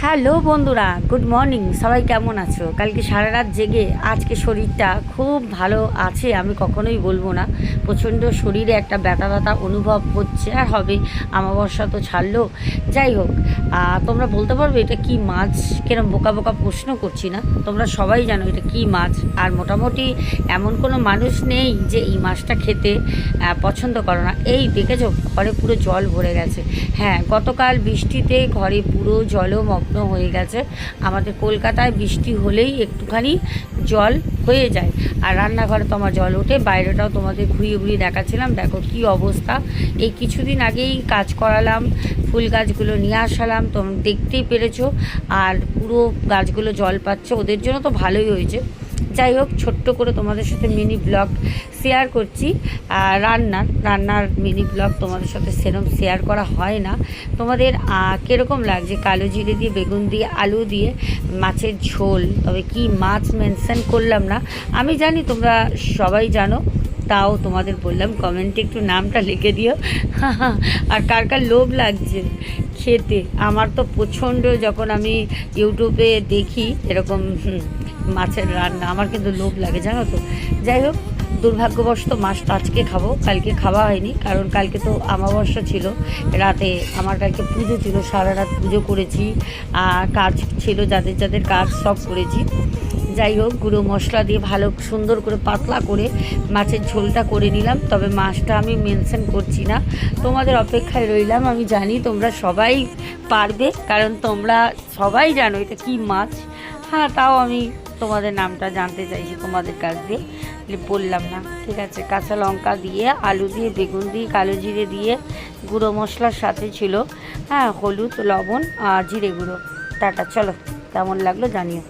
Hello বন্ধুরা, good morning. সবাই কেমন আছো? কালকে সারা রাত জেগে আজকে শরীরটা খুব ভালো আছে আমি কখনোই বলবো না। প্রচণ্ড শরীরে একটা ব্যথা ব্যথা অনুভব হচ্ছে আর হবে। আমাবস্যা তো ছাড়লো। যাই হোক, তোমরা বলতে পারবে এটা কি মাছ? কেরম বোকা বোকা প্রশ্ন করছি না, তোমরা সবাই জানো এটা কি মাছ। আর মোটামুটি এমন কোনো মানুষ নেই যে এই মাছটা খেতে পছন্দ করো না। এই দেখেছো, ঘরে পুরো জল ভরে গেছে। হ্যাঁ, গতকাল বৃষ্টিতে ঘরে পুরো জলমগ্ন হয়ে গেছে। আমাদের কলকাতায় বৃষ্টি হলেই একটুখানি জল হয়ে যায়, আর রান্নাঘরে তো আমার জল ওঠে। বাইরেটাও তোমাদের ঘুরিয়ে ঘুরিয়ে দেখাচ্ছিলাম, দেখো কি অবস্থা। এই কিছুদিন আগেই কাজ করালাম, ফুল গাছগুলো নিয়ে আসালাম, তোমরা দেখতেই পেরেছো। আর পুরো গাছগুলো জল পাচ্ছে, ওদের জন্য তো ভালোই হয়েছে। যাই হোক, ছোট্ট করে তোমাদের সাথে মিনি ব্লগ শেয়ার করছি। রান্নার মিনি ব্লগ তোমাদের সাথে সেরকম শেয়ার করা হয় না। তোমাদের কীরকম লাগছে কালো জিরে দিয়ে, বেগুন দিয়ে, আলু দিয়ে মাছের ঝোল? তবে কি মাছ মেনশন করলাম না, আমি জানি তোমরা সবাই জানো, তাও তোমাদের বললাম কমেন্টে একটু নামটা লিখে দিও। আর কার কার লোভ লাগছে খেতে? আমার তো প্রচণ্ড, যখন আমি ইউটিউবে দেখি এরকম মাছের রান্না, আমার কিন্তু লোভ লাগে, জানো তো। যাই হোক, দুর্ভাগ্যবশত মাছটা আজকে খাবো, কালকে খাওয়া হয়নি, কারণ কালকে তো আমাবস্যা ছিল। রাতে আমার কালকে পুজো ছিল, সারা রাত পুজো করেছি, আর কাজ ছিল, যাদের যাদের কাজ সব করেছি। যাই হোক, গুঁড়ো মশলা দিয়ে ভালো সুন্দর করে পাতলা করে মাছের ঝোলটা করে নিলাম। তবে মাছটা আমি মেনশন করছি না, তোমাদের অপেক্ষায় রইলাম। আমি জানি তোমরা সবাই পারবে, কারণ তোমরা সবাই জানো এটা কি মাছ। হ্যাঁ, তাও আমি তোমাদের নামটা জানতে চাইছি তোমাদের কাছ দিয়ে, বললাম না, ঠিক আছে। কাঁচা লঙ্কা দিয়ে, আলু দিয়ে, বেগুন দিয়ে, কালো জিরে দিয়ে, গুঁড়ো মশলার সাথে ছিল হ্যাঁ হলুদ, লবণ আর জিরে গুঁড়ো। টাটা, চলো, কেমন লাগলো জানিও।